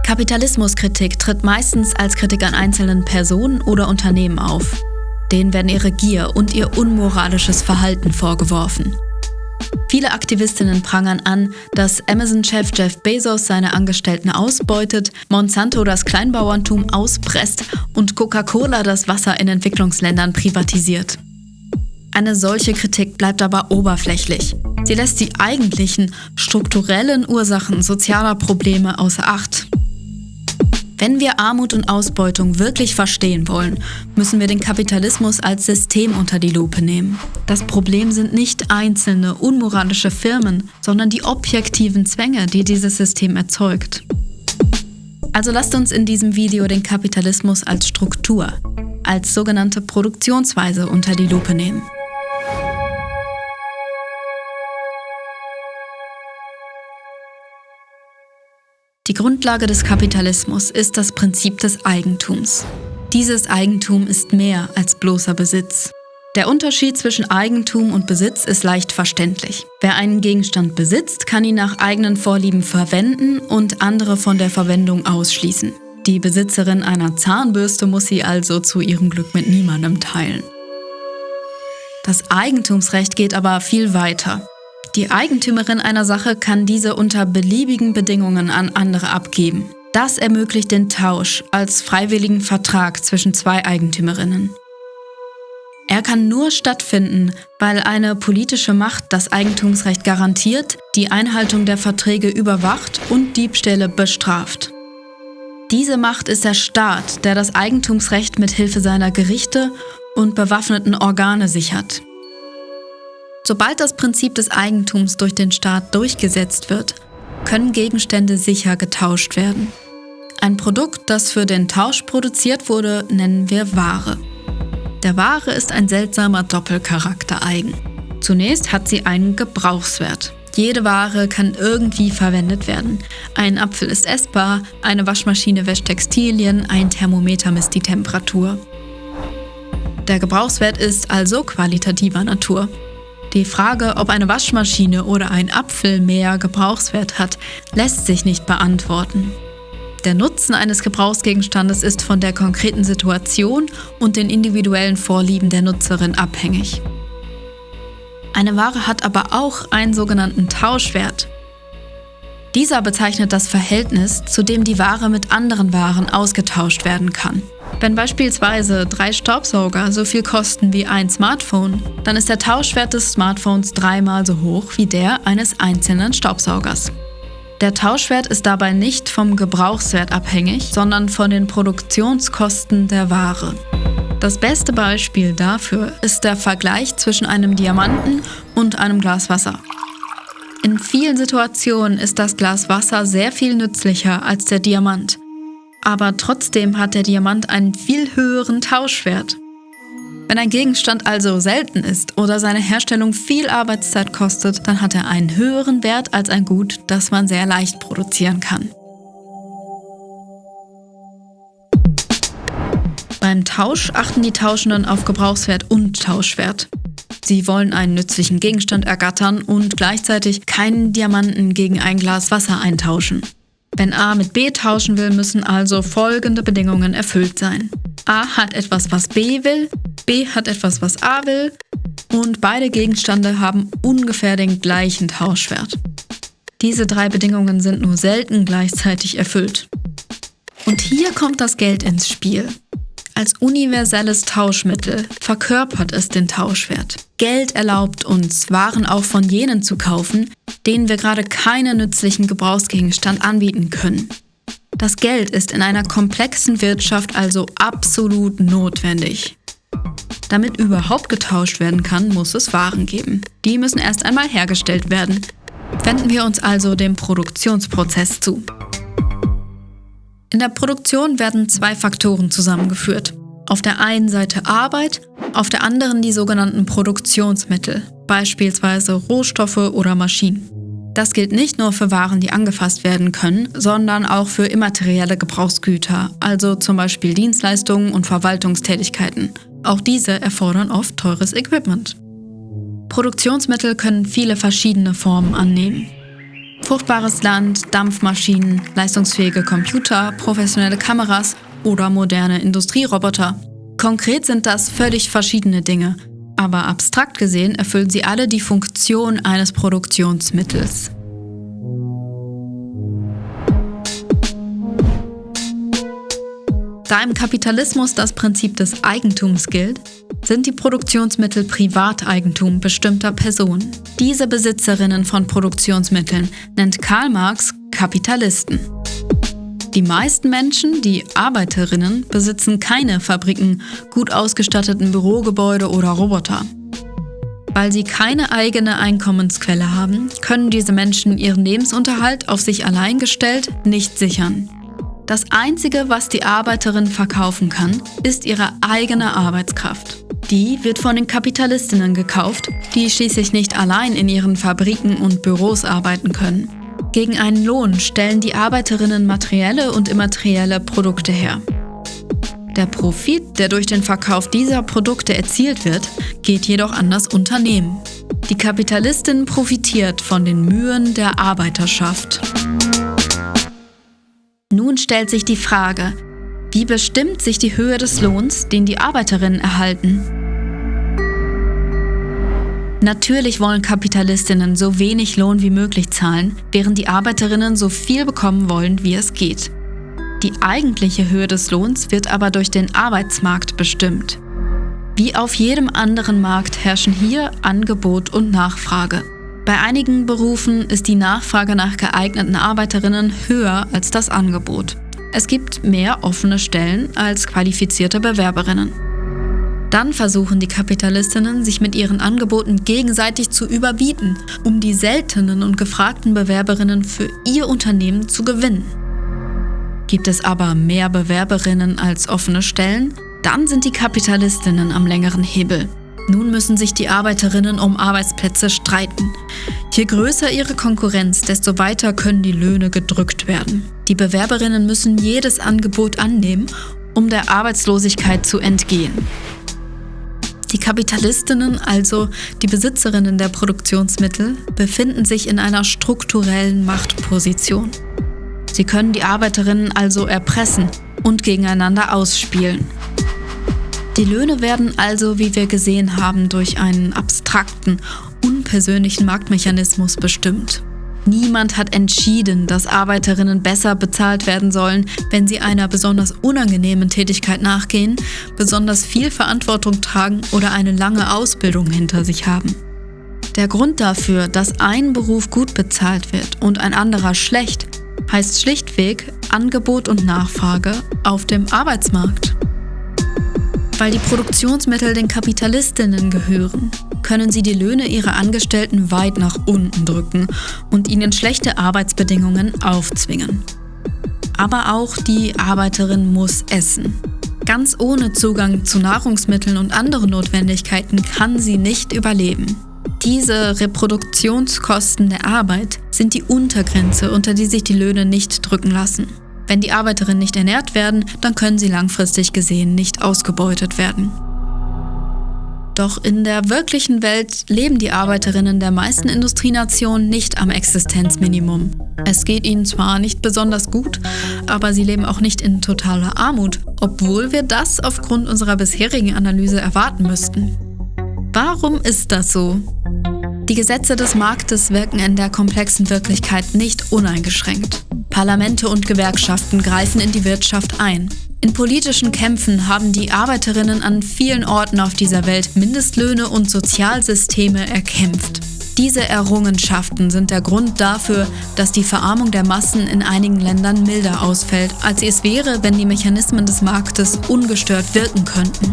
Kapitalismuskritik tritt meistens als Kritik an einzelnen Personen oder Unternehmen auf. Denen werden ihre Gier und ihr unmoralisches Verhalten vorgeworfen. Viele Aktivistinnen prangern an, dass Amazon-Chef Jeff Bezos seine Angestellten ausbeutet, Monsanto das Kleinbauerntum auspresst und Coca-Cola das Wasser in Entwicklungsländern privatisiert. Eine solche Kritik bleibt aber oberflächlich. Sie lässt die eigentlichen, strukturellen Ursachen sozialer Probleme außer Acht. Wenn wir Armut und Ausbeutung wirklich verstehen wollen, müssen wir den Kapitalismus als System unter die Lupe nehmen. Das Problem sind nicht einzelne, unmoralische Firmen, sondern die objektiven Zwänge, die dieses System erzeugt. Also lasst uns in diesem Video den Kapitalismus als Struktur, als sogenannte Produktionsweise unter die Lupe nehmen. Die Grundlage des Kapitalismus ist das Prinzip des Eigentums. Dieses Eigentum ist mehr als bloßer Besitz. Der Unterschied zwischen Eigentum und Besitz ist leicht verständlich. Wer einen Gegenstand besitzt, kann ihn nach eigenen Vorlieben verwenden und andere von der Verwendung ausschließen. Die Besitzerin einer Zahnbürste muss sie also zu ihrem Glück mit niemandem teilen. Das Eigentumsrecht geht aber viel weiter. Die Eigentümerin einer Sache kann diese unter beliebigen Bedingungen an andere abgeben. Das ermöglicht den Tausch als freiwilligen Vertrag zwischen zwei Eigentümerinnen. Er kann nur stattfinden, weil eine politische Macht das Eigentumsrecht garantiert, die Einhaltung der Verträge überwacht und Diebstähle bestraft. Diese Macht ist der Staat, der das Eigentumsrecht mit Hilfe seiner Gerichte und bewaffneten Organe sichert. Sobald das Prinzip des Eigentums durch den Staat durchgesetzt wird, können Gegenstände sicher getauscht werden. Ein Produkt, das für den Tausch produziert wurde, nennen wir Ware. Der Ware ist ein seltsamer Doppelcharakter eigen. Zunächst hat sie einen Gebrauchswert. Jede Ware kann irgendwie verwendet werden. Ein Apfel ist essbar, eine Waschmaschine wäscht Textilien, ein Thermometer misst die Temperatur. Der Gebrauchswert ist also qualitativer Natur. Die Frage, ob eine Waschmaschine oder ein Apfel mehr Gebrauchswert hat, lässt sich nicht beantworten. Der Nutzen eines Gebrauchsgegenstandes ist von der konkreten Situation und den individuellen Vorlieben der Nutzerin abhängig. Eine Ware hat aber auch einen sogenannten Tauschwert. Dieser bezeichnet das Verhältnis, zu dem die Ware mit anderen Waren ausgetauscht werden kann. Wenn beispielsweise 3 Staubsauger so viel kosten wie ein Smartphone, dann ist der Tauschwert des Smartphones 3-mal so hoch wie der eines einzelnen Staubsaugers. Der Tauschwert ist dabei nicht vom Gebrauchswert abhängig, sondern von den Produktionskosten der Ware. Das beste Beispiel dafür ist der Vergleich zwischen einem Diamanten und einem Glas Wasser. In vielen Situationen ist das Glas Wasser sehr viel nützlicher als der Diamant. Aber trotzdem hat der Diamant einen viel höheren Tauschwert. Wenn ein Gegenstand also selten ist oder seine Herstellung viel Arbeitszeit kostet, dann hat er einen höheren Wert als ein Gut, das man sehr leicht produzieren kann. Beim Tausch achten die Tauschenden auf Gebrauchswert und Tauschwert. Sie wollen einen nützlichen Gegenstand ergattern und gleichzeitig keinen Diamanten gegen ein Glas Wasser eintauschen. Wenn A mit B tauschen will, müssen also folgende Bedingungen erfüllt sein. A hat etwas, was B will, B hat etwas, was A will und beide Gegenstände haben ungefähr den gleichen Tauschwert. Diese 3 Bedingungen sind nur selten gleichzeitig erfüllt. Und hier kommt das Geld ins Spiel. Als universelles Tauschmittel verkörpert es den Tauschwert. Geld erlaubt uns, Waren auch von jenen zu kaufen, denen wir gerade keinen nützlichen Gebrauchsgegenstand anbieten können. Das Geld ist in einer komplexen Wirtschaft also absolut notwendig. Damit überhaupt getauscht werden kann, muss es Waren geben. Die müssen erst einmal hergestellt werden. Wenden wir uns also dem Produktionsprozess zu. In der Produktion werden 2 Faktoren zusammengeführt. Auf der einen Seite Arbeit, auf der anderen die sogenannten Produktionsmittel, beispielsweise Rohstoffe oder Maschinen. Das gilt nicht nur für Waren, die angefasst werden können, sondern auch für immaterielle Gebrauchsgüter, also zum Beispiel Dienstleistungen und Verwaltungstätigkeiten. Auch diese erfordern oft teures Equipment. Produktionsmittel können viele verschiedene Formen annehmen. Fruchtbares Land, Dampfmaschinen, leistungsfähige Computer, professionelle Kameras oder moderne Industrieroboter. Konkret sind das völlig verschiedene Dinge, aber abstrakt gesehen erfüllen sie alle die Funktion eines Produktionsmittels. Da im Kapitalismus das Prinzip des Eigentums gilt, sind die Produktionsmittel Privateigentum bestimmter Personen. Diese Besitzerinnen von Produktionsmitteln nennt Karl Marx Kapitalisten. Die meisten Menschen, die Arbeiterinnen, besitzen keine Fabriken, gut ausgestatteten Bürogebäude oder Roboter. Weil sie keine eigene Einkommensquelle haben, können diese Menschen ihren Lebensunterhalt auf sich allein gestellt nicht sichern. Das Einzige, was die Arbeiterin verkaufen kann, ist ihre eigene Arbeitskraft. Die wird von den Kapitalistinnen gekauft, die schließlich nicht allein in ihren Fabriken und Büros arbeiten können. Gegen einen Lohn stellen die Arbeiterinnen materielle und immaterielle Produkte her. Der Profit, der durch den Verkauf dieser Produkte erzielt wird, geht jedoch an das Unternehmen. Die Kapitalistin profitiert von den Mühen der Arbeiterschaft. Nun stellt sich die Frage, wie bestimmt sich die Höhe des Lohns, den die Arbeiterinnen erhalten? Natürlich wollen Kapitalistinnen so wenig Lohn wie möglich zahlen, während die Arbeiterinnen so viel bekommen wollen, wie es geht. Die eigentliche Höhe des Lohns wird aber durch den Arbeitsmarkt bestimmt. Wie auf jedem anderen Markt herrschen hier Angebot und Nachfrage. Bei einigen Berufen ist die Nachfrage nach geeigneten Arbeiterinnen höher als das Angebot. Es gibt mehr offene Stellen als qualifizierte Bewerberinnen. Dann versuchen die Kapitalistinnen, sich mit ihren Angeboten gegenseitig zu überbieten, um die seltenen und gefragten Bewerberinnen für ihr Unternehmen zu gewinnen. Gibt es aber mehr Bewerberinnen als offene Stellen, dann sind die Kapitalistinnen am längeren Hebel. Nun müssen sich die Arbeiterinnen um Arbeitsplätze streiten. Je größer ihre Konkurrenz, desto weiter können die Löhne gedrückt werden. Die Bewerberinnen müssen jedes Angebot annehmen, um der Arbeitslosigkeit zu entgehen. Die Kapitalistinnen, also die Besitzerinnen der Produktionsmittel, befinden sich in einer strukturellen Machtposition. Sie können die Arbeiterinnen also erpressen und gegeneinander ausspielen. Die Löhne werden also, wie wir gesehen haben, durch einen abstrakten, unpersönlichen Marktmechanismus bestimmt. Niemand hat entschieden, dass Arbeiterinnen besser bezahlt werden sollen, wenn sie einer besonders unangenehmen Tätigkeit nachgehen, besonders viel Verantwortung tragen oder eine lange Ausbildung hinter sich haben. Der Grund dafür, dass ein Beruf gut bezahlt wird und ein anderer schlecht, heißt schlichtweg Angebot und Nachfrage auf dem Arbeitsmarkt. Weil die Produktionsmittel den Kapitalistinnen gehören, können sie die Löhne ihrer Angestellten weit nach unten drücken und ihnen schlechte Arbeitsbedingungen aufzwingen. Aber auch die Arbeiterin muss essen. Ganz ohne Zugang zu Nahrungsmitteln und anderen Notwendigkeiten kann sie nicht überleben. Diese Reproduktionskosten der Arbeit sind die Untergrenze, unter die sich die Löhne nicht drücken lassen. Wenn die Arbeiterinnen nicht ernährt werden, dann können sie langfristig gesehen nicht ausgebeutet werden. Doch in der wirklichen Welt leben die Arbeiterinnen der meisten Industrienationen nicht am Existenzminimum. Es geht ihnen zwar nicht besonders gut, aber sie leben auch nicht in totaler Armut, obwohl wir das aufgrund unserer bisherigen Analyse erwarten müssten. Warum ist das so? Die Gesetze des Marktes wirken in der komplexen Wirklichkeit nicht uneingeschränkt. Parlamente und Gewerkschaften greifen in die Wirtschaft ein. In politischen Kämpfen haben die Arbeiterinnen an vielen Orten auf dieser Welt Mindestlöhne und Sozialsysteme erkämpft. Diese Errungenschaften sind der Grund dafür, dass die Verarmung der Massen in einigen Ländern milder ausfällt, als sie es wäre, wenn die Mechanismen des Marktes ungestört wirken könnten.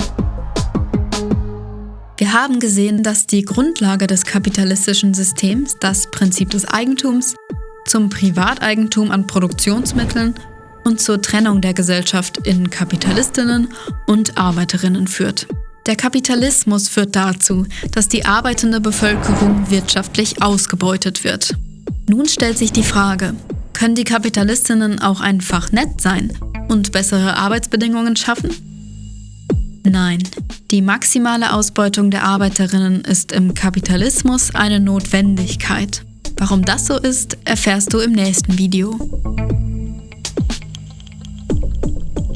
Wir haben gesehen, dass die Grundlage des kapitalistischen Systems, das Prinzip des Eigentums, zum Privateigentum an Produktionsmitteln und zur Trennung der Gesellschaft in Kapitalistinnen und Arbeiterinnen führt. Der Kapitalismus führt dazu, dass die arbeitende Bevölkerung wirtschaftlich ausgebeutet wird. Nun stellt sich die Frage, können die Kapitalistinnen auch einfach nett sein und bessere Arbeitsbedingungen schaffen? Nein, die maximale Ausbeutung der Arbeiterinnen ist im Kapitalismus eine Notwendigkeit. Warum das so ist, erfährst du im nächsten Video.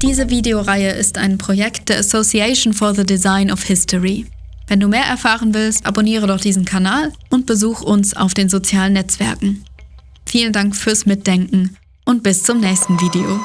Diese Videoreihe ist ein Projekt der Association for the Design of History. Wenn du mehr erfahren willst, abonniere doch diesen Kanal und besuch uns auf den sozialen Netzwerken. Vielen Dank fürs Mitdenken und bis zum nächsten Video.